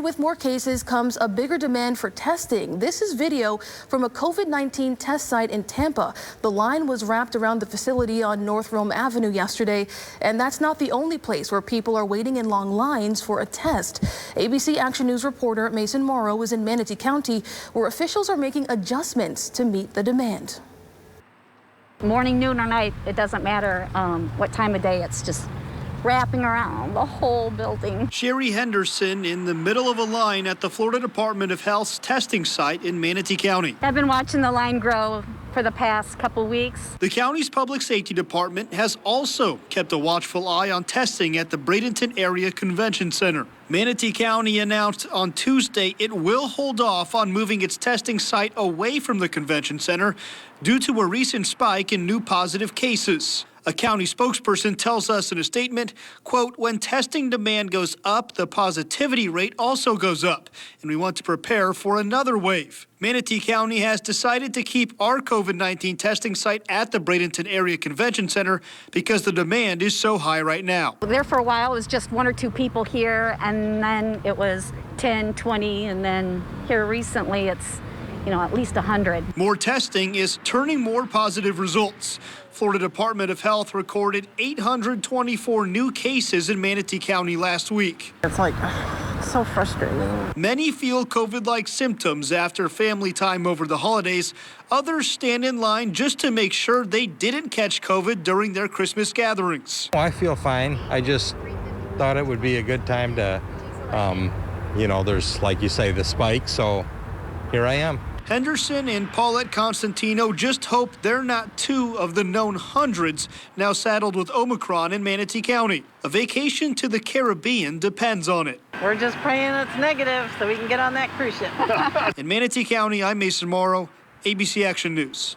with more cases comes a bigger demand for testing. This is video from a COVID-19 test site in Tampa. The line was wrapped around the facility on North Rome Avenue yesterday, and that's not the only place where people are waiting in long lines for a test. ABC Action News reporter Mason Morrow is in Manatee County, where officials are making adjustments to meet the demand. Morning, noon, or night, it doesn't matter what time of day. It's just wrapping around the whole building. Sherry Henderson in the middle of a line at the Florida Department of Health's testing site in Manatee County. I've been watching the line grow for the past couple weeks. The county's public safety department has also kept a watchful eye on testing at the Bradenton Area Convention Center. Manatee County announced on Tuesday it will hold off on moving its testing site away from the convention center due to a recent spike in new positive cases. A county spokesperson tells us in a statement, quote, when testing demand goes up, the positivity rate also goes up, and we want to prepare for another wave. Manatee County has decided to keep our COVID-19 testing site at the Bradenton Area Convention Center because the demand is so high right now. There for a while, it was just 1 or 2 people here, and then it was 10, 20, and then here recently it's, at least 100. More testing is turning more positive results. Florida Department of Health recorded 824 new cases in Manatee County last week. It's so frustrating. Many feel COVID-like symptoms after family time over the holidays. Others stand in line just to make sure they didn't catch COVID during their Christmas gatherings. I feel fine. I just thought it would be a good time to, there's, like you say, the spike, so here I am. Henderson and Paulette Constantino just hope they're not 2 of the known hundreds now saddled with Omicron in Manatee County. A vacation to the Caribbean depends on it. We're just praying it's negative so we can get on that cruise ship. In Manatee County, I'm Mason Morrow, ABC Action News.